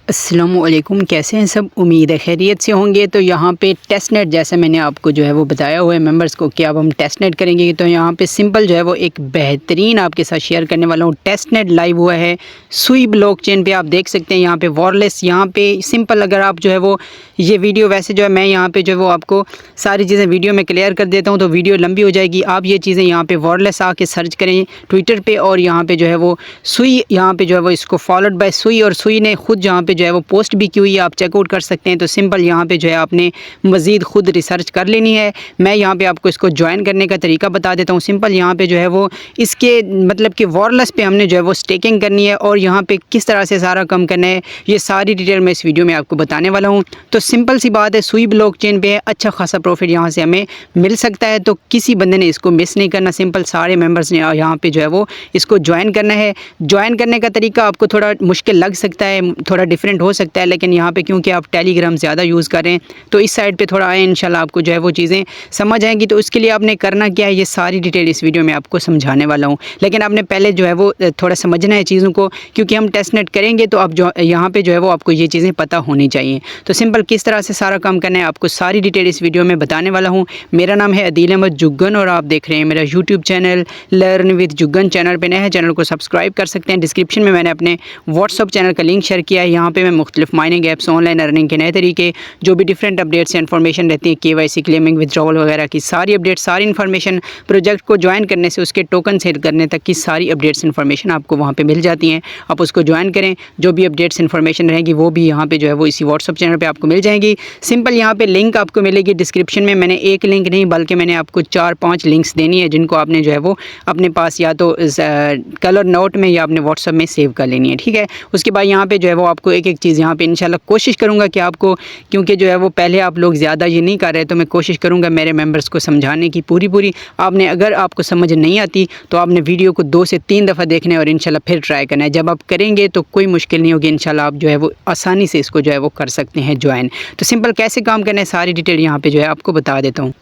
अस्सलामुअलैकुम, कैसे हैं सब। उम्मीद है खैरियत से होंगे। तो यहाँ पे टेस्ट नेट जैसे मैंने आपको जो है वो बताया हुआ है मेंबर्स को कि अब हम टेस्ट नेट करेंगे। तो यहाँ पे सिंपल जो है वो एक बेहतरीन आपके साथ शेयर करने वाला हूँ। टेस्ट नेट लाइव हुआ है सुई ब्लॉकचेन पे, आप देख सकते हैं यहाँ पे वायरलेस। यहाँ पे सिंपल अगर आप जो है वो ये वीडियो वैसे जो है मैं यहाँ पे जो है वो आपको सारी चीज़ें वीडियो में क्लियर कर देता हूँ तो वीडियो लंबी हो जाएगी। आप ये चीज़ें यहाँ पे वायरलेस आके सर्च करें ट्विटर पे और यहाँ पे जो है वो सुई, यहाँ पे जो है वो इसको फॉलोड बाय सुई, और सुई ने खुद जहाँ पे जो है वो पोस्ट भी की हुई है, आप चेकआउट कर सकते हैं। तो सिंपल यहाँ पे जो है आपने मज़ीद खुद रिसर्च कर लेनी है। मैं यहाँ पे आपको इसको ज्वाइन करने का तरीका बता देता हूँ। सिंपल यहाँ पे जो है वो इसके मतलब कि वायरलेस पे हमने जो है वो स्टेकिंग करनी है और यहाँ पे किस तरह से सारा कम करना है ये सारी डिटेल मैं इस वीडियो में आपको बताने वाला हूँ। तो सिंपल सी बात है, सुई ब्लॉकचेन पे अच्छा खासा प्रॉफिट यहाँ से हमें मिल सकता है। तो किसी बंदे ने इसको मिस नहीं करना। सिंपल सारे मेंबर्स ने यहाँ पे जो है वो इसको ज्वाइन करना है। ज्वाइन करने का तरीका आपको थोड़ा मुश्किल लग सकता है, थोड़ा डिफरेंट हो सकता है, लेकिन यहाँ पे क्योंकि आप टेलीग्राम ज़्यादा यूज़ करें तो इस साइड पे थोड़ा आए, इंशाल्लाह आपको जो है वो चीज़ें समझ आएंगी। तो उसके लिए आपने करना क्या है ये सारी डिटेल इस वीडियो में आपको समझाने वाला हूँ। लेकिन आपने पहले जो है वो थोड़ा समझना है चीज़ों को, क्योंकि हम टेस्ट नेट करेंगे तो अब जो यहाँ पे जो है वो आपको ये चीज़ें पता होनी चाहिए। तो सिंपल किस तरह से सारा काम करना है आपको सारी डिटेल इस वीडियो में बताने वाला हूँ। मेरा नाम है अदील अहमद जुग्गन और आप देख रहे हैं मेरा YouTube channel learn with Juggan. Channel पे नए हैं, चैनल को सब्सक्राइब कर सकते हैं। डिस्क्रिप्शन में मैंने अपने व्हाट्सअप चैनल का लिंक शेयर किया है। यहाँ पे मैं मुख्तलिफ माइनिंग ऐप्स, ऑनलाइन अर्निंग के नए तरीके, जो भी डिफरेंट अपडेट्स या इन्फॉर्मेशन रहती है, KYC क्लेमिंग, विड्रॉवल वगैरह की सारी अपडेट, सारी इन्फॉर्मेशन, प्रोजेक्ट को ज्वाइन करने से उसके टोकन सेल करने तक की सारी अपडेट्स इन्फॉर्मेशन आपको वहाँ पे मिल जाती हैं। आप उसको ज्वाइन करें, जो भी अपडेट्स इन्फॉर्मेशन रहेगी वो भी यहाँ पे जो है वो इसी व्हाट्सअप चैनल पे आपको मिल जाएंगी। सिंपल यहाँ पे लिंक आपको मिलेगी डिस्क्रिप्शन में। मैंने एक लिंक नहीं बल्कि मैंने आपको 4-5 लिंक्स देनी है, जिनको आपने जो है वो अपने पास या तो कलर नोट में या अपने व्हाट्सअप में सेव कर लेनी है, ठीक है। उसके बाद यहाँ पे जो है वो आपको एक एक चीज़ यहाँ पे इंशाल्लाह कोशिश करूँगा कि आपको, क्योंकि जो है वो पहले आप लोग ज़्यादा ये नहीं कर रहे, तो मैं कोशिश करूँगा मेरे मेंबर्स को समझाने की पूरी। आपने अगर आपको समझ नहीं आती तो आपने वीडियो को 2 से 3 दफ़ा देखना है और इंशाल्लाह फिर ट्राई करना है। जब आप करेंगे तो कोई मुश्किल नहीं होगी, इंशाल्लाह आप जो है वो आसानी से इसको जो है वो कर सकते हैं ज्वाइन। तो सिंपल कैसे काम करना है सारी डिटेल यहाँ पे जो है आपको बता देता हूँ।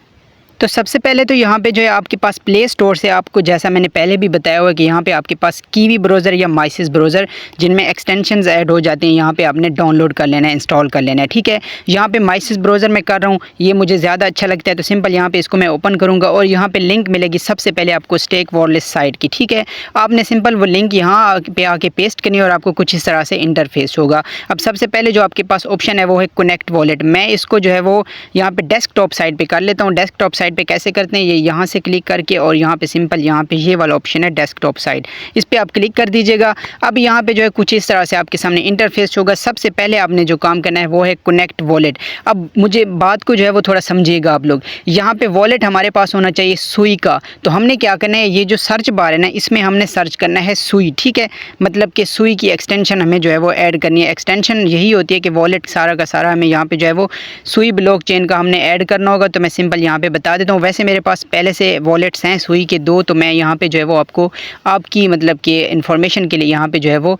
तो सबसे पहले तो यहाँ पे जो है आपके पास प्ले स्टोर से आपको, जैसा मैंने पहले भी बताया हुआ कि यहाँ पे आपके पास कीवी ब्राउज़र या माइसिस ब्राउज़र जिनमें एक्सटेंशंस ऐड हो जाते हैं, यहाँ पे आपने डाउनलोड कर लेना है, इंस्टॉल कर लेना है, ठीक है। यहाँ पे माइसिस ब्राउज़र मैं कर रहा हूँ, ये मुझे ज़्यादा अच्छा लगता है। तो सिंपल यहाँ पे इसको मैं ओपन करूँगा और यहाँ पे लिंक मिलेगी सबसे पहले आपको स्टेक वॉलेट साइट की, ठीक है। आपने सिंपल वो लिंक यहाँ पे आके पेस्ट करनी है और आपको कुछ इस तरह से इंटरफेस होगा। अब सबसे पहले जो आपके पास ऑप्शन है वो है कनेक्ट वॉलेट। मैं इसको जो है वो यहाँ पे डेस्कटॉप साइड पे कर लेता हूँ। डेस्कटॉप साइड पे कैसे करते हैं, ये यहाँ से क्लिक करके और यहाँ पे सिंपल यहाँ पे ये वाला ऑप्शन है डेस्कटॉप साइड, इस पे आप क्लिक कर दीजिएगा। अब यहाँ पे जो है कुछ इस तरह से आपके सामने इंटरफेस होगा। सबसे पहले आपने जो काम करना है वो है कनेक्ट वॉलेट। अब मुझे बात को जो है वो थोड़ा समझिएगा आप लोग। यहाँ पे वॉलेट हमारे पास होना चाहिए सुई का। तो हमने क्या करना है, ये जो सर्च बार है ना, इसमें हमने सर्च करना है सुई, ठीक है। मतलब कि सुई की एक्सटेंशन हमें जो है वो ऐड करनी है। एक्सटेंशन यही होती है कि वॉलेट सारा का सारा हमें यहाँ पे जो है वो सुई ब्लॉकचेन का हमने ऐड करना होगा। तो मैं सिंपल यहाँ पे बता देता हूँ। वैसे मेरे पास पहले से वॉलेट्स हैं सुई के 2, तो मैं यहाँ पे जो है वो आपको आपकी मतलब कि इन्फॉर्मेशन के लिए यहाँ पे जो है वो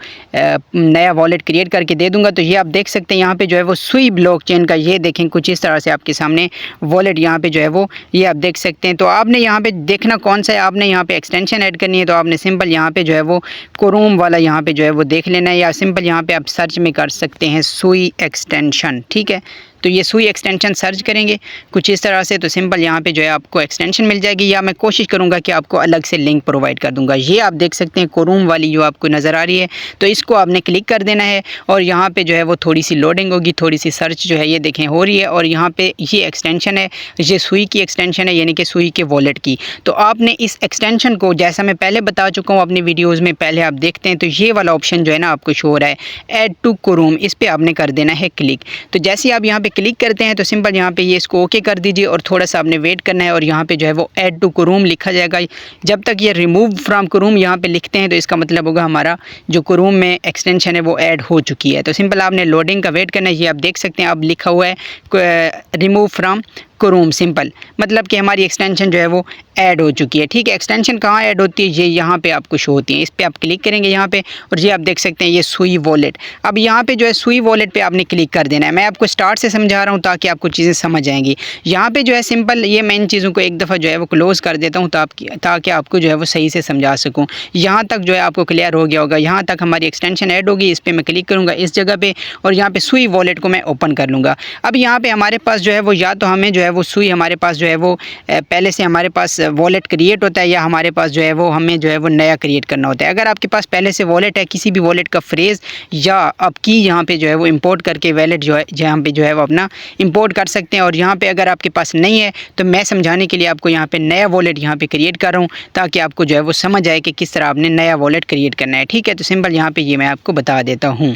नया वॉलेट क्रिएट करके दे दूंगा। तो ये आप देख सकते हैं यहाँ पे जो है वो सुई ब्लॉकचेन का, ये देखें कुछ इस तरह से आपके सामने वॉलेट यहाँ पे जो है वो ये आप देख सकते हैं। तो आपने यहाँ पे देखना कौन सा है, आपने यहाँ पे एक्सटेंशन ऐड करनी है। तो आपने सिंपल यहाँ पे जो है वो क्रोम वाला यहाँ पे जो है वो देख लेना है, या सिंपल यहाँ पे आप सर्च में कर सकते हैं सुई एक्सटेंशन, ठीक है। तो ये सुई एक्सटेंशन सर्च करेंगे कुछ इस तरह से, तो सिंपल यहाँ पे जो है आपको एक्सटेंशन मिल जाएगी, या मैं कोशिश करूँगा कि आपको अलग से लिंक प्रोवाइड कर दूँगा। ये आप देख सकते हैं क्रोम वाली जो आपको नज़र आ रही है, तो इसको आपने क्लिक कर देना है और यहाँ पे जो है वो थोड़ी सी लोडिंग होगी, थोड़ी सी सर्च जो है ये देखें हो रही है। और यहाँ पे ये एक्सटेंशन है, ये सुई की एक्सटेंशन है, यानी कि सुई के वॉलेट की। तो आपने इस एक्सटेंशन को, जैसा मैं पहले बता चुका हूँ अपनी वीडियोज़ में, पहले आप देखते हैं तो ये वाला ऑप्शन जो है ना आपको शो हो रहा है ऐड टू क्रोम, इस पर आपने कर देना है क्लिक। तो जैसे आप यहाँ पे क्लिक करते हैं तो सिंपल यहाँ पे ये इसको ओके कर दीजिए और थोड़ा सा आपने वेट करना है। और यहाँ पे जो है वो ऐड टू क्रोम लिखा जाएगा। जब तक ये रिमूव फ्रॉम क्रोम यहाँ पे लिखते हैं तो इसका मतलब होगा हमारा जो क्रोम में एक्सटेंशन है वो ऐड हो चुकी है। तो सिंपल आपने लोडिंग का वेट करना है। ये आप देख सकते हैं अब लिखा हुआ है रिमूव फ्रॉम क्रोम सिंपल, मतलब कि हमारी एक्सटेंशन जो है वो ऐड हो चुकी है। ठीक है, एक्सटेंशन कहाँ ऐड होती है, ये यहाँ पे आपको शो होती है। इस पर आप क्लिक करेंगे यहाँ पे और ये आप देख सकते हैं ये सुई वॉलेट। अब यहाँ पे जो है सुई वॉलेट पे आपने क्लिक कर देना है। मैं आपको स्टार्ट से समझा रहा हूँ ताकि आपको चीज़ें समझ आएंगी। यहाँ पे जो है सिंपल ये मैं इन चीज़ों को एक दफ़ा जो है वो क्लोज़ कर देता हूँ ताकि आपको जो है वो सही से समझा सकूँ। यहाँ तक जो है आपको क्लियर हो गया होगा। यहाँ तक हमारी एक्सटेंशन ऐड होगी, इस पर मैं क्लिक करूँगा इस जगह पे और यहाँ पे सुई वॉलेट को मैं ओपन कर लूँगा। अब यहाँ पे हमारे पास जो है वो या तो हमें जो है वो सुई हमारे पास जो है वो पहले से हमारे पास वॉलेट क्रिएट होता है या हमारे पास जो है वो हमें जो है वो नया क्रिएट करना होता है। अगर आपके पास पहले से वॉलेट है, किसी भी वॉलेट का फ्रेज़ या आप की यहाँ पे जो है वो इंपोर्ट करके वॉलेट जो है यहाँ पे जो है वो अपना इंपोर्ट कर सकते हैं। और यहाँ पे अगर आपके पास नहीं है तो मैं समझाने के लिए आपको यहाँ पे नया वॉलेट यहाँ पे क्रिएट कर रहा हूँ ताकि आपको जो है वो समझ आए कि किस तरह आपने नया वॉलेट क्रिएट करना है। ठीक है, तो सिंपल यहाँ पे ये मैं आपको बता देता हूँ।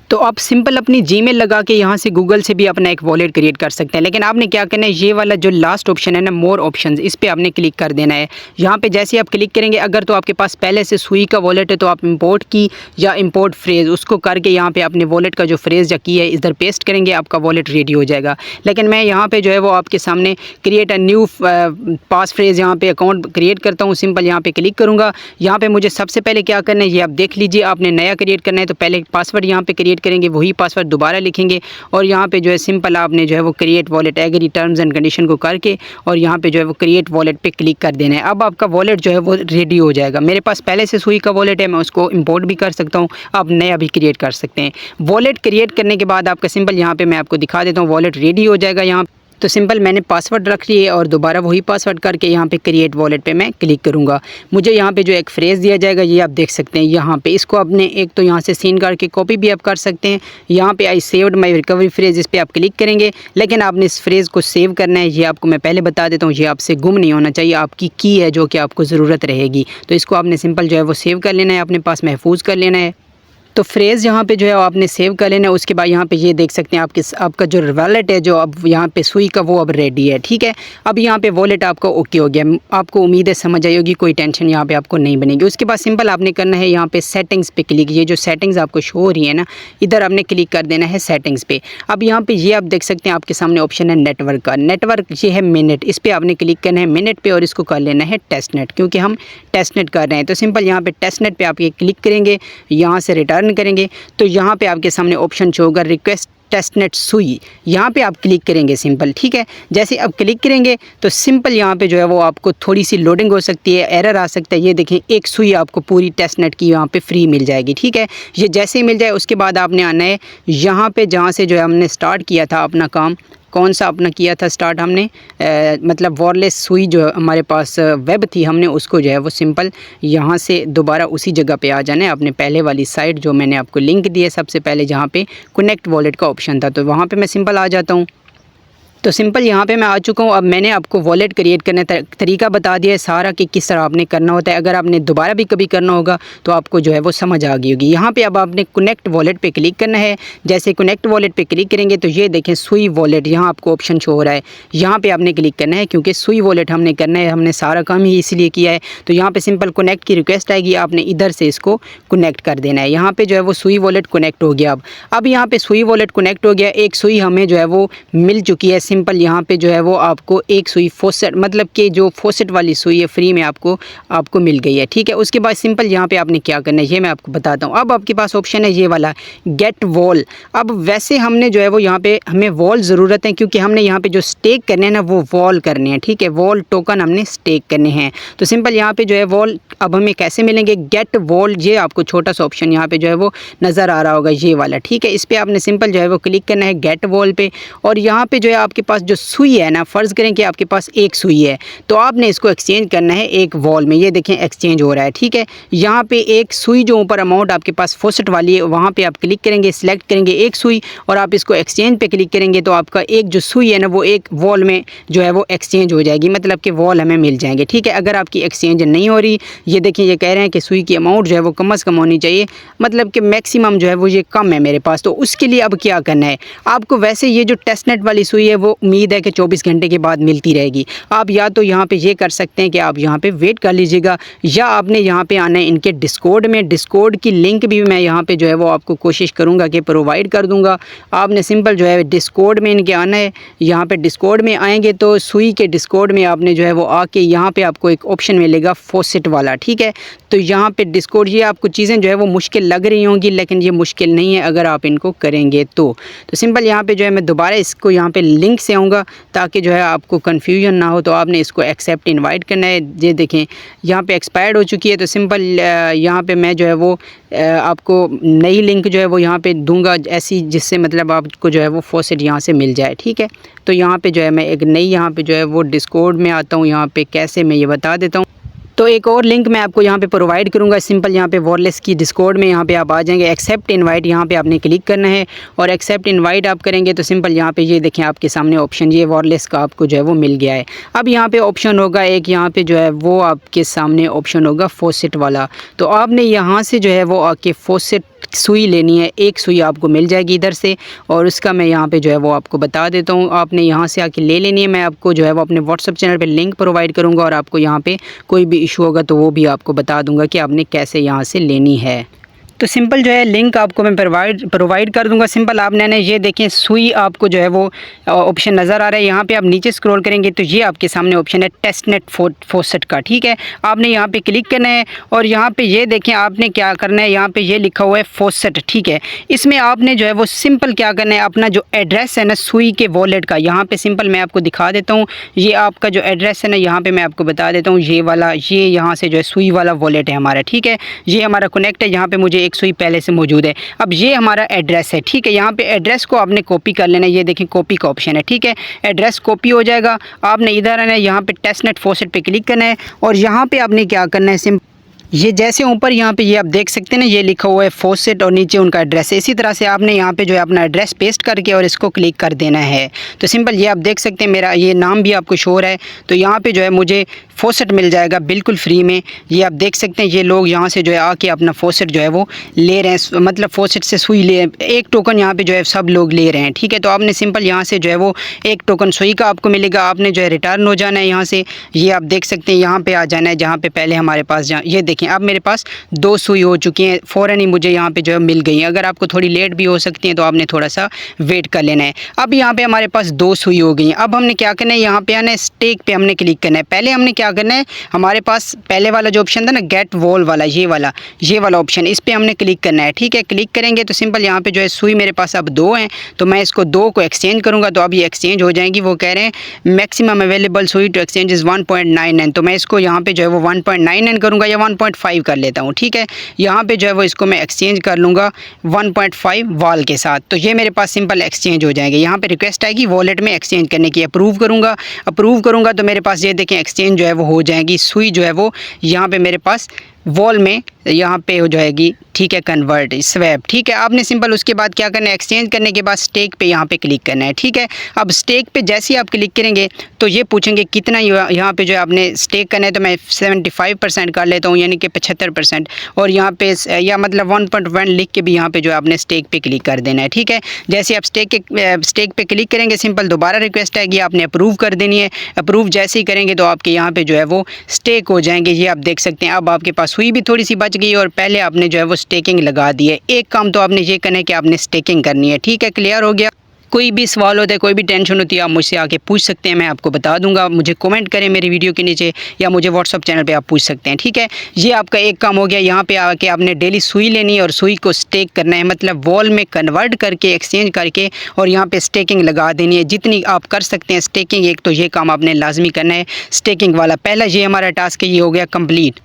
तो आप सिंपल अपनी जीमेल लगा के यहाँ से गूगल से भी अपना एक वॉलेट क्रिएट कर सकते हैं। लेकिन आपने क्या करना है, ये वाला जो लास्ट ऑप्शन है ना, मोर ऑप्शंस, इस पे आपने क्लिक कर देना है। यहाँ पे जैसे आप क्लिक करेंगे, अगर तो आपके पास पहले से सुई का वॉलेट है तो आप इंपोर्ट की या इंपोर्ट फ्रेज़ उसको करके यहाँ पे अपने वॉलेट का जो फ्रेज़ या की है इधर पेस्ट करेंगे, आपका वॉलेट रेडी हो जाएगा। लेकिन मैं यहाँ पर जो है वो आपके सामने create a new pass phrase यहाँ पर अकाउंट क्रिएट करता हूँ। सिंपल यहाँ पर क्लिक करूँगा। यहाँ पर मुझे सबसे पहले क्या करना है ये आप देख लीजिए। आपने नया क्रिएट करना है तो पहले पासवर्ड यहाँ पर क्रिएट करेंगे, वही पासवर्ड दोबारा लिखेंगे और यहाँ पे जो है सिंपल आपने जो है वो create wallet agree terms and condition को करके और यहाँ पे जो है वो क्रिएट वॉलेट पे क्लिक कर देना है। अब आपका वॉलेट जो है वो रेडी हो जाएगा। मेरे पास पहले से सुई का वॉलेट है, मैं उसको इंपोर्ट भी कर सकता हूँ, आप नया भी क्रिएट कर सकते हैं। वॉलेट क्रिएट करने के बाद आपका सिंपल यहाँ पे मैं आपको दिखा देता हूँ, वॉलेट रेडी हो जाएगा। यहाँ तो सिंपल मैंने पासवर्ड रख लिए और दोबारा वही पासवर्ड करके यहाँ पे क्रिएट वॉलेट पे मैं क्लिक करूँगा। मुझे यहाँ पे जो एक फ्रेज़ दिया जाएगा ये आप देख सकते हैं। यहाँ पे इसको आपने एक तो यहाँ से सीन करके कॉपी भी आप कर सकते हैं। यहाँ पे I saved my recovery phrase, इस पर आप क्लिक करेंगे। लेकिन आपने इस फ्रेज़ को सेव करना है, ये आपको मैं पहले बता देता हूँ। ये आपसे गुम नहीं होना चाहिए, आपकी की है जो कि आपको ज़रूरत रहेगी। तो इसको आपने सिंपल जो है वो सेव कर लेना है, अपने पास महफूज कर लेना है। तो फ्रेज़ यहाँ पे जो है आपने सेव कर लेना है। उसके बाद यहाँ पे ये देख सकते हैं आपका जो वॉलेट है जो अब यहाँ पे सुई का वो अब रेडी है। ठीक है, अब यहाँ पे वॉलेट आपका ओके हो गया। आपको उम्मीद है समझ आई होगी, कोई टेंशन यहाँ पे आपको नहीं बनेगी। उसके बाद सिंपल आपने करना है यहाँ पे सेटिंग्स पे क्लिक। ये जो सेटिंग्स आपको शो हो रही है ना, इधर आपने क्लिक कर देना है सेटिंग्स पे। अब यहाँ पे ये आप देख सकते हैं आपके सामने ऑप्शन है नेटवर्क का। नेटवर्क ये है मिनट, इस पर आपने क्लिक करना है मिनट पे और इसको कर लेना है टेस्ट नेट, क्योंकि हम टेस्ट नेट कर रहे हैं। तो सिंपल यहाँ पे टेस्ट नेट पे आप ये क्लिक करेंगे, यहाँ से रिटर्न करेंगे तो यहाँ पे आपके सामने ऑप्शन शो होगा रिक्वेस्ट टेस्टनेट सुई, यहाँ पे आप क्लिक करेंगे सिंपल। ठीक है, जैसे आप क्लिक करेंगे तो सिंपल यहाँ पे जो है वो आपको थोड़ी सी लोडिंग हो सकती है, एरर आ सकता है। ये देखें एक सुई आपको पूरी टेस्टनेट की यहाँ पे फ्री मिल जाएगी। ठीक है, ये जैसे ही मिल जाए उसके बाद आपने आना है यहाँ पे जहाँ से जो है हमने स्टार्ट किया था अपना काम, कौन सा अपना किया था स्टार्ट हमने मतलब वॉयरलेस सुई जो हमारे पास वेब थी, हमने उसको जो है वो सिंपल यहाँ से दोबारा उसी जगह पे आ जाना है, अपने पहले वाली साइट जो मैंने आपको लिंक दी है सबसे पहले, जहाँ पे कनेक्ट वॉलेट का ऑप्शन था। तो वहाँ पे मैं सिंपल आ जाता हूँ। तो सिंपल यहाँ पे मैं आ चुका हूँ। अब मैंने आपको वॉलेट क्रिएट करने तरीका बता दिया है सारा कि किस तरह आपने करना होता है। अगर आपने दोबारा भी कभी करना होगा तो आपको जो है वो समझ आ गई होगी। यहाँ पे अब आपने कनेक्ट वॉलेट पे क्लिक करना है। जैसे कनेक्ट वॉलेट पे क्लिक करेंगे तो ये देखें सुई वॉलेट, यहाँ आपको ऑप्शन शो हो रहा है, यहाँ पे आपने क्लिक करना है क्योंकि सुई वॉलेट हमने करना है, हमने सारा काम ही इसलिए किया है। तो यहाँ पे सिंपल कनेक्ट की रिक्वेस्ट आएगी, आपने इधर से इसको कनेक्ट कर देना है। यहाँ पे जो है वो सुई वॉलेट कनेक्ट हो गया। अब यहाँ पे सुई वॉलेट कनेक्ट हो गया, एक सुई हमें जो है वो मिल चुकी है। सिंपल यहाँ पे जो है वो आपको एक सुई फॉसेट, मतलब कि जो फॉसेट वाली सुई है फ्री में आपको मिल गई है। ठीक है, उसके बाद सिंपल यहाँ पे आपने क्या करना है ये मैं आपको बताता हूँ। अब आपके पास ऑप्शन है ये वाला गेट वॉल। अब वैसे हमने जो है वो यहाँ पे हमें वॉल ज़रूरत है क्योंकि हमने यहाँ पे जो स्टेक करने हैं ना वो वॉल करने हैं। ठीक है, वॉल टोकन हमने स्टेक करने हैं। तो सिंपल यहाँ पे जो है वॉल अब हमें कैसे मिलेंगे, गेट वॉल, ये आपको छोटा सा ऑप्शन यहाँ पे जो है वो नज़र आ रहा होगा ये वाला। ठीक है, इस पर आपने सिंपल जो है वो क्लिक करना है गेट वॉल पे और यहाँ पे जो है आपके पास जो सुई है ना, फ़र्ज़ करें कि आपके पास एक सुई है तो आपने इसको एक्सचेंज करना है एक वॉल में। ये देखें एक्सचेंज हो रहा है। ठीक है, यहाँ पे एक सुई जो ऊपर अमाउंट आपके पास फॉसेट वाली है वहाँ पे आप क्लिक करेंगे, सिलेक्ट करेंगे एक सुई और आप इसको एक्सचेंज पे क्लिक करेंगे तो आपका एक जो सुई है ना वो एक वॉल में जो है वो एक्सचेंज हो जाएगी, मतलब कि वॉल हमें मिल जाएंगे। ठीक है, अगर आपकी एक्सचेंज नहीं हो रही ये देखिए ये कह रहे हैं कि सुई की अमाउंट जो है वो कम से कम होनी चाहिए, मतलब कि मैक्सिमम जो है वो ये कम है मेरे पास। तो उसके लिए अब क्या करना है आपको, वैसे ये जो टेस्टनेट वाली सुई है वो उम्मीद है कि 24 घंटे के बाद मिलती रहेगी। आप या तो यहाँ पे ये कर सकते हैं कि आप यहाँ पे वेट कर लीजिएगा, या आपने यहाँ पे आना है इनके डिस्कॉर्ड में। डिस्कॉर्ड की लिंक भी मैं यहाँ पे जो है वो आपको कोशिश करूँगा कि प्रोवाइड कर दूँगा। आपने सिंपल जो है डिस्कॉर्ड में इनके आना है। यहाँ पे डिस्कॉर्ड में आएंगे तो सुई के डिस्कॉर्ड में आपने जो है वो आके यहाँ पे आपको एक ऑप्शन मिलेगा फॉसेट वाला, ठीक है। तो यहाँ पे डिस्कॉर्ड, ये आपको चीज़ें जो है वो मुश्किल लग रही होंगी, लेकिन ये मुश्किल नहीं है अगर आप इनको करेंगे तो सिंपल यहाँ पे जो है मैं दोबारा इसको यहाँ पे लिंक से आऊँगा ताकि जो है आपको कन्फ्यूजन ना हो। तो आपने इसको एक्सेप्ट इनवाइट करना है। ये देखें यहाँ पे एक्सपायर्ड हो चुकी है, तो सिंपल यहाँ पे मैं जो है वो आपको नई लिंक जो है वो यहाँ पे दूंगा ऐसी, जिससे मतलब आपको जो है वो फॉसेट यहाँ से मिल जाए, ठीक है। तो यहाँ पे जो है मैं एक नई यहाँ पे जो है वो डिस्कॉर्ड में आता हूँ। यहाँ पे कैसे मैं ये बता देता हूँ। तो एक और लिंक मैं आपको यहाँ पे प्रोवाइड करूँगा। सिंपल यहाँ पे वॉरलेस की डिस्कॉर्ड में यहाँ पे आप आ जाएंगे, एक्सेप्ट इनवाइट यहाँ पे आपने क्लिक करना है। और एक्सेप्ट इनवाइट आप करेंगे तो सिंपल यहाँ पे ये देखें आपके सामने ऑप्शन ये वॉरलेस का आपको जो है वो मिल गया है। अब यहाँ पे ऑप्शन होगा एक, यहाँ पे जो है वो आपके सामने ऑप्शन होगा फॉसेट वाला। तो आपने यहाँ से जो है वो आके फॉसेट सुई लेनी है। एक सुई आपको मिल जाएगी इधर से, और उसका मैं यहाँ पे जो है वो आपको बता देता हूँ। आपने यहाँ से आके ले लेनी है। मैं आपको जो है वो अपने व्हाट्सअप चैनल पे लिंक प्रोवाइड करूँगा, और आपको यहाँ पे कोई भी इशू होगा तो वो भी आपको बता दूँगा कि आपने कैसे यहाँ से लेनी है। तो सिंपल जो है लिंक आपको मैं प्रोवाइड कर दूंगा। सिंपल आपने ये देखें सुई आपको जो है वो ऑप्शन नज़र आ रहा है। यहाँ पे आप नीचे स्क्रॉल करेंगे तो ये आपके सामने ऑप्शन है टेस्टनेट फॉसेट का, ठीक है। आपने यहाँ पे क्लिक करना है, और यहाँ पे ये देखें आपने क्या करना है, यहाँ पे ये लिखा हुआ है फॉसेट, ठीक है। इसमें आपने जो है वो सिंपल क्या करना है, अपना जो एड्रेस है ना सुई के वॉलेट का, यहाँ पे सिंपल मैं आपको दिखा देता हूँ। ये आपका जो एड्रेस है ना, यहाँ पे मैं आपको बता देता हूँ, ये वाला, ये यहाँ से जो है सुई वाला वॉलेट है हमारा, ठीक है। ये हमारा कनेक्ट है, यहाँ पे मुझे एक सुई पहले से मौजूद है। अब ये हमारा एड्रेस है, ठीक है। यहाँ पे एड्रेस को आपने कॉपी कर लेना है। ये देखें कॉपी का ऑप्शन है, ठीक है। एड्रेस कॉपी हो जाएगा। आपने इधर आना है, यहाँ पे टेस्टनेट फॉसेट पे क्लिक करना है, और यहाँ पे आपने क्या करना है, ये जैसे ऊपर यहाँ पे ये आप देख सकते हैं ना, ये लिखा हुआ है फॉसेट और नीचे उनका एड्रेस है। इसी तरह से आपने यहाँ पे जो है अपना एड्रेस पेस्ट करके और इसको क्लिक कर देना है। तो सिंपल ये आप देख सकते हैं मेरा ये नाम भी आपको शो हो रहा है। तो यहाँ पे जो है मुझे फॉसेट मिल जाएगा बिल्कुल फ्री में। ये आप देख सकते हैं ये लोग यहाँ से जो है आके अपना फॉसेट जो है वो ले रहे हैं, मतलब फॉसेट से सुई ले, एक टोकन यहाँ पे जो है सब लोग ले रहे हैं, ठीक है। तो आपने सिंपल यहाँ से जो है वो एक टोकन सुई का आपको मिलेगा। आपने जो है रिटर्न हो जाना है यहाँ से। ये आप देख सकते हैं यहाँ पे आ जाना है, जहाँ पे पहले हमारे पास ये देखें अब मेरे पास 2 सुई हो चुकी हैं, फ़ौरन ही मुझे यहाँ पे जो है मिल गई हैं। अगर आपको थोड़ी लेट भी हो सकती हैं तो आपने थोड़ा सा वेट कर लेना है। अब यहाँ पे हमारे पास 2 सुई हो गई हैं। अब हमने क्या करना है, यहाँ पे आना है, स्टेक पे हमने क्लिक करना है। पहले हमने क्या करना है, हमारे पास पहले वाला जो ऑप्शन था ना गेट वॉल वाला, ये वाला ऑप्शन, इस पर हमने क्लिक करना है, ठीक है। क्लिक करेंगे तो सिंपल यहाँ पे जो है सुई मेरे पास अब 2 हैं, तो मैं इसको 2 को एक्सचेंज करूँगा। तो अब ये एक्सचेंज हो जाएंगी। वो कह रहे हैं मैक्सिमम अवेलेबल सुई टू एक्सचेंज इज़ 1.99, तो मैं इसको यहाँ पे जो है वो 1.99 करूँगा, या 1.5 कर लेता हूँ, ठीक है। यहाँ पे जो है वो इसको मैं एक्सचेंज कर लूँगा 1.5 वॉल के साथ। तो ये मेरे पास सिंपल एक्सचेंज हो जाएंगे। यहाँ पे रिक्वेस्ट आएगी वॉलेट में एक्सचेंज करने की, अप्रूव करूँगा तो मेरे पास ये देखें एक्सचेंज जो है वो हो जाएगी। सुई जो है वो यहाँ पे मेरे पास वॉल में यहाँ पे हो जाएगी, ठीक है, कन्वर्ट स्वैप, ठीक है। आपने सिंपल उसके बाद क्या करना है, एक्सचेंज करने के बाद स्टेक पे यहाँ पे क्लिक करना है, ठीक है। अब स्टेक पे जैसे ही आप क्लिक करेंगे तो ये पूछेंगे कितना यहाँ पे जो है आपने स्टेक करना है। तो मैं 75% कर लेता हूँ, यानी कि 75%, और यहाँ पे या मतलब 1.1 लिख के भी यहाँ पे जो है आपने स्टेक पे क्लिक कर देना है, ठीक है। जैसे आप स्टेक पे क्लिक करेंगे सिंपल दोबारा रिक्वेस्ट आएगी, आपने अप्रूव कर देनी है। अप्रूव जैसे ही करेंगे तो आपके यहाँ पे जो है वो स्टेक हो जाएंगे। ये आप देख सकते हैं। अब आपके पास सुई भी थोड़ी सी बच गई, और पहले आपने जो है वो स्टेकिंग लगा दी है। एक काम तो आपने ये करना है कि आपने स्टेकिंग करनी है, ठीक है। क्लियर हो गया। कोई भी सवाल होता है, कोई भी टेंशन होती है, आप मुझसे आके पूछ सकते हैं, मैं आपको बता दूंगा। मुझे कमेंट करें मेरी वीडियो के नीचे, या मुझे व्हाट्सअप चैनल पे आप पूछ सकते हैं, ठीक है। ये आपका एक काम हो गया। यहाँ पे आके आपने डेली सुई लेनी है और सुई को स्टेक करना है, मतलब वॉल में कन्वर्ट करके एक्सचेंज करके और यहाँ पे स्टेकिंग लगा देनी है। जितनी आप कर सकते हैं स्टेकिंग, एक तो ये काम आपने लाजमी करना है स्टेकिंग वाला। पहला ये हमारा टास्क है, ये हो गया कम्प्लीट।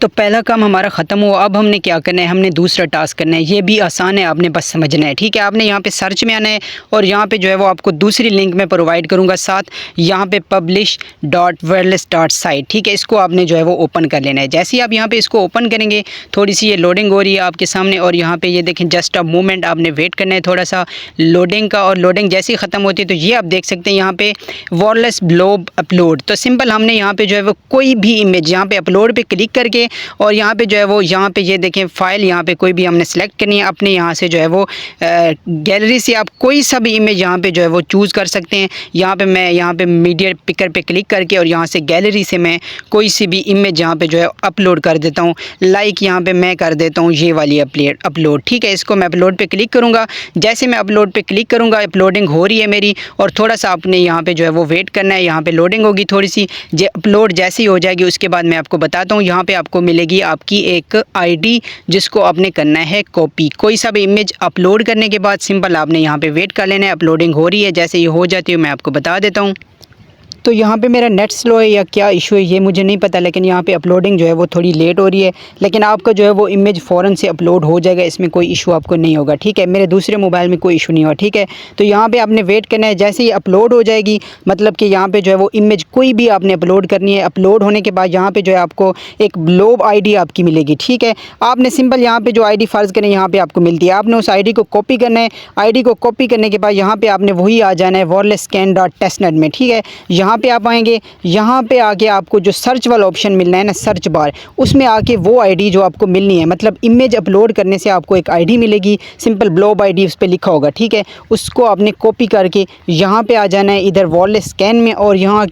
तो पहला काम हमारा ख़त्म हुआ। अब हमने क्या करना है, हमने दूसरा टास्क करना है। ये भी आसान है, आपने बस समझना है, ठीक है। आपने यहाँ पे सर्च में आना है, और यहाँ पे जो है वो आपको दूसरी लिंक में प्रोवाइड करूँगा साथ, यहाँ पे publish.wireless.site, ठीक है। इसको आपने जो है वो ओपन कर लेना है। जैसे ही आप यहाँ पे इसको ओपन करेंगे, थोड़ी सी ये लोडिंग हो रही है आपके सामने, और यहाँ पे ये देखें जस्ट अ मोमेंट, आपने वेट करना है थोड़ा सा लोडिंग का। और लोडिंग जैसे ही ख़त्म होती है तो ये आप देख सकते हैं यहाँ पे वायरलेस ग्लोब अपलोड। तो सिंपल हमने यहाँ पे जो है वो कोई भी इमेज यहाँ पे अपलोड पे क्लिक करके करेंगे और यहाँ पे जो है वो यहाँ पे ये देखें फ़ाइल यहाँ पे कोई भी हमने सेलेक्ट करनी है। अपने यहाँ से जो है वो गैलरी से आप कोई सा भी इमेज यहाँ पे जो है वो चूज़ कर सकते हैं। यहाँ पे मैं यहाँ पे मीडिया पिकर पे क्लिक करके और यहाँ से गैलरी से मैं कोई सी भी इमेज यहाँ पे जो है अपलोड कर देता हूँ। लाइक यहाँ पे मैं कर देता हूँ ये वाली अपलोड, ठीक है। इसको मैं अपलोड पे क्लिक करूँगा। जैसे मैं अपलोड पे क्लिक करूँगा अपलोडिंग हो रही है मेरी, और थोड़ा सा आपने यहाँ पे जो है वो वेट करना है। यहाँ पे लोडिंग होगी थोड़ी सी, अपलोड जैसे ही हो जाएगी उसके बाद मैं आपको बताता हूँ। यहाँ पे आपको मिलेगी आपकी एक आईडी जिसको आपने करना है कॉपी। कोई सा भी इमेज अपलोड करने के बाद सिंपल आपने यहाँ पे वेट कर लेना है। अपलोडिंग हो रही है, जैसे ये हो जाती है मैं आपको बता देता हूँ। तो यहाँ पे मेरा नेट स्लो है या क्या इशू है ये मुझे नहीं पता, लेकिन यहाँ पे अपलोडिंग जो है वो थोड़ी लेट हो रही है, लेकिन आपका जो है वो इमेज फ़ौरन से अपलोड हो जाएगा। इसमें कोई इशू आपको नहीं होगा, ठीक है। मेरे दूसरे मोबाइल में कोई इशू नहीं हुआ, ठीक है। तो यहाँ पे आपने वेट करना है। जैसे ही अपलोड हो जाएगी, मतलब कि यहाँ पे जो है वो इमेज कोई भी आपने अपलोड करनी है। अपलोड होने के बाद यहाँ पे जो है आपको एक ब्लॉब आईडी आपकी मिलेगी, ठीक है। आपने सिंपल यहाँ पे जो आईडी फ़र्ज़ करें यहाँ पे आपको मिलती है, आपने उस आईडी को कॉपी करना है। आईडी को कॉपी करने के बाद यहाँ पे आपने वही आ जाना है wirelesscan.testnet में, ठीक है। यहाँ पे आप आएंगे, यहाँ पे आके आपको जो सर्च वाला ऑप्शन मिलना है ना, सर्च बार, उसमें आके वो आईडी जो आपको मिलनी है, मतलब इमेज अपलोड करने से आपको एक आईडी मिलेगी, सिंपल ब्लॉब आईडी उस पर लिखा होगा, ठीक है। उसको आपने कॉपी करके यहाँ पे आ जाना है इधर wirelesscan में, और यहाँ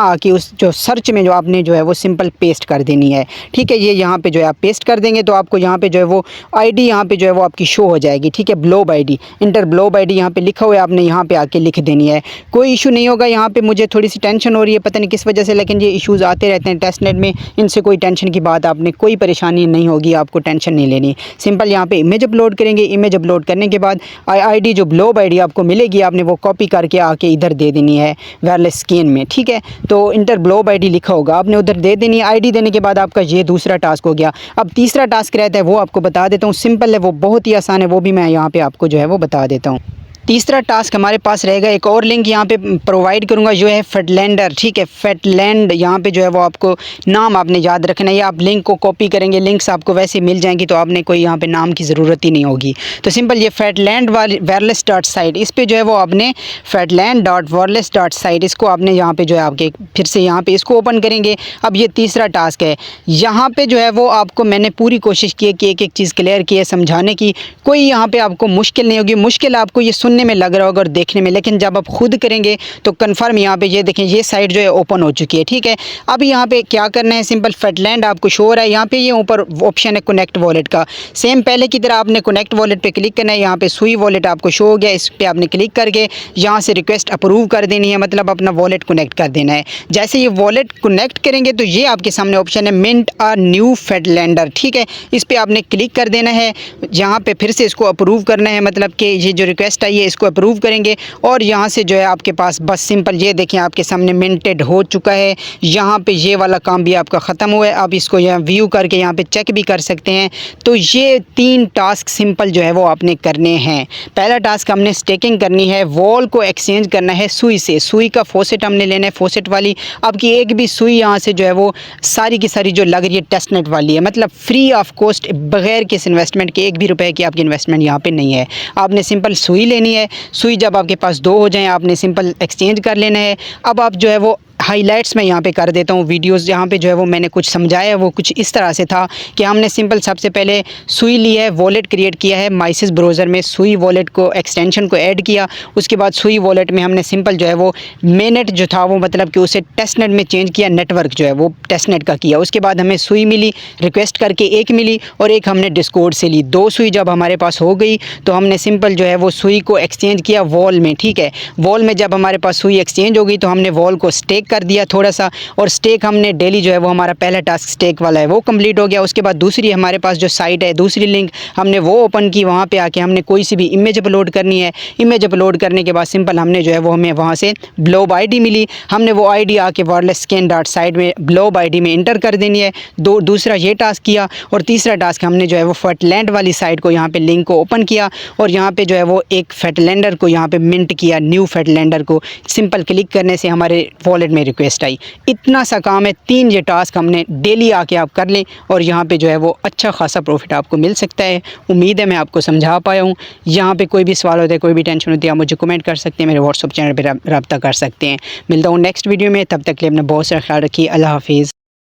आके उस जो सर्च में जो आपने जो है वो सिंपल पेस्ट कर देनी है, ठीक है। ये यहाँ पे जो है आप पेस्ट कर देंगे तो आपको यहाँ पे जो है वो आईडी यहाँ पे जो है वो आपकी शो हो जाएगी, ठीक है। Blob ID, inter blob ID यहाँ पे लिखा हुआ है, आपने यहाँ पे आके लिख देनी है। कोई इशू नहीं होगा। यहाँ पे मुझे थोड़ी सी टेंशन हो रही है, पता नहीं किस वजह से, लेकिन ये इश्यूज़ आते रहते हैं टेस्टनेट में। इनसे कोई टेंशन की बात, आपने कोई परेशानी नहीं होगी, आपको टेंशन नहीं लेनी। सिंपल यहाँ पे इमेज अपलोड करेंगे। इमेज अपलोड करने के बाद आईडी जो ब्लॉब आईडी आपको मिलेगी, आपने वो कॉपी करके आके इधर दे देनी है wirelesscan में, ठीक है। तो इंटर ब्लॉब आईडी लिखा होगा, आपने उधर दे देनी है। आईडी देने के बाद आपका ये दूसरा टास्क हो गया। अब तीसरा टास्क रहता है, वो आपको बता देता हूँ। सिंपल है, वो बहुत ही आसान है, वो भी मैं यहाँ पे आपको जो है वो बता देता हूँ। तीसरा टास्क हमारे पास रहेगा, एक और लिंक यहाँ पे प्रोवाइड करूँगा जो है फेटलैंडर, ठीक है। फेटलैंड यहाँ पे जो है वो आपको नाम आपने याद रखना है, या आप लिंक को कॉपी करेंगे, लिंक्स आपको वैसे मिल जाएंगी तो आपने कोई यहाँ पे नाम की ज़रूरत ही नहीं होगी। तो सिंपल ये फेटलैंड wireless.site, इस पर जो है वो आपने fetland.wireless.site इसको आपने यहाँ पे जो है आपके फिर से यहाँ पे इसको ओपन करेंगे। अब ये तीसरा टास्क है, यहाँ पे जो है वो आपको मैंने पूरी कोशिश की है कि एक एक चीज़ क्लियर की है समझाने की। कोई यहाँ पे आपको मुश्किल नहीं होगी। मुश्किल आपको ये सुनने में लग रहा होगा और देखने में, लेकिन जब आप खुद करेंगे तो कंफर्म यहाँ पे ये देखें ये साइट जो है ओपन हो चुकी है, ठीक है। अब यहाँ पे क्या करना है, सिंपल फेटलैंड आपको शो हो रहा है। यहाँ पे ये ऊपर ऑप्शन है कनेक्ट वॉलेट का, सेम पहले की तरह आपने कनेक्ट वॉलेट पे क्लिक करना है। यहाँ पे सुई वॉलेट आपको शो हो गया, इस पर आपने क्लिक करके यहाँ से रिक्वेस्ट अप्रूव कर देनी है, मतलब अपना वॉलेट कनेक्ट कर देना है। जैसे ये वॉलेट कनेक्ट करेंगे तो ये आपके सामने ऑप्शन है मिंट अ न्यू फेटलैंडर, ठीक है। इस पर आपने क्लिक कर देना है। यहाँ पे फिर से इसको अप्रूव करना है, मतलब कि ये जो रिक्वेस्ट आई है इसको अप्रूव करेंगे, और यहाँ से जो है आपके पास बस सिंपल ये देखें आपके सामने मिंटेड हो चुका है। यहाँ पे ये वाला काम भी आपका ख़त्म हुआ है। आप इसको यहाँ व्यू करके यहाँ पे चेक भी कर सकते हैं। तो ये 3 टास्क सिंपल जो है वो आपने करने हैं। पहला टास्क हमने स्टेकिंग करनी है, वॉल को एक्सचेंज करना है सुई से। सुई का फॉसेट हमने लेना है, फॉसेट वाली। आपकी एक भी सुई यहाँ से जो है वो सारी की सारी जो लग रही है टेस्टनेट वाली है, मतलब फ्री ऑफ कॉस्ट, बगैर किस इन्वेस्टमेंट के, एक भी रुपए की आपकी इन्वेस्टमेंट यहाँ पे नहीं है। आपने सिंपल सुई लेनी है। सुई जब आपके पास 2 हो जाएं आपने सिंपल एक्सचेंज कर लेना है। अब आप जो है वो हाइलाइट्स में यहाँ पे कर देता हूँ वीडियोस, यहाँ पे जो है वो मैंने कुछ समझाया है वो कुछ इस तरह से था कि हमने सिंपल सबसे पहले सुई ली है, वॉलेट क्रिएट किया है माइसिस ब्राउज़र में, सुई वॉलेट को एक्सटेंशन को ऐड किया। उसके बाद सुई वॉलेट में हमने सिंपल जो है वो मेनेट जो था वो मतलब कि उसे टेस्टनेट में चेंज किया, नेटवर्क जो है वो टेस्टनेट का किया। उसके बाद हमें सुई मिली, रिक्वेस्ट करके एक मिली, और एक हमने डिस्कॉर्ड से ली। 2 सुई जब हमारे पास हो गई तो हमने सिंपल जो है वो सुई को एक्सचेंज किया वॉल में, ठीक है। वॉल में जब हमारे पास सुई एक्सचेंज हो गई तो हमने वॉल को स्टेक कर दिया थोड़ा सा, और स्टेक हमने डेली जो है वो हमारा पहला टास्क स्टेक वाला है वो कंप्लीट हो गया। उसके बाद दूसरी हमारे पास जो साइट है, दूसरी लिंक हमने वो ओपन की। वहाँ पे आके हमने कोई सी भी इमेज अपलोड करनी है। इमेज अपलोड करने के बाद सिंपल हमने जो है वो हमें वहाँ से ब्लॉब आईडी मिली, हमने वो आईडी आके wirelesscan.site में ब्लॉब आईडी में इंटर कर देनी है। दूसरा ये टास्क किया, और तीसरा टास्क हमने जो है वो फेटलैंड वाली साइट को यहाँ पे लिंक को ओपन किया, और यहाँ पे जो है वो एक फेटलैंडर को यहाँ पे मिंट किया, न्यू फेटलैंडर को। सिंपल क्लिक करने से हमारे वॉलेट में रिक्वेस्ट आई। इतना सा काम है। 3 ये टास्क हमने डेली आके आप कर लें, और यहाँ पे जो है वो अच्छा खासा प्रॉफिट आपको मिल सकता है। उम्मीद है मैं आपको समझा पाया हूँ। यहाँ पे कोई भी सवाल होता है, कोई भी टेंशन होती है, आप मुझे कमेंट कर सकते हैं, मेरे व्हाट्सअप चैनल पर रब्ता कर सकते हैं। मिलता हूँ नेक्स्ट वीडियो में, तब तक के लिए अपना बहुत सारा ख्याल रखिए। अल्लाह हाफिज़।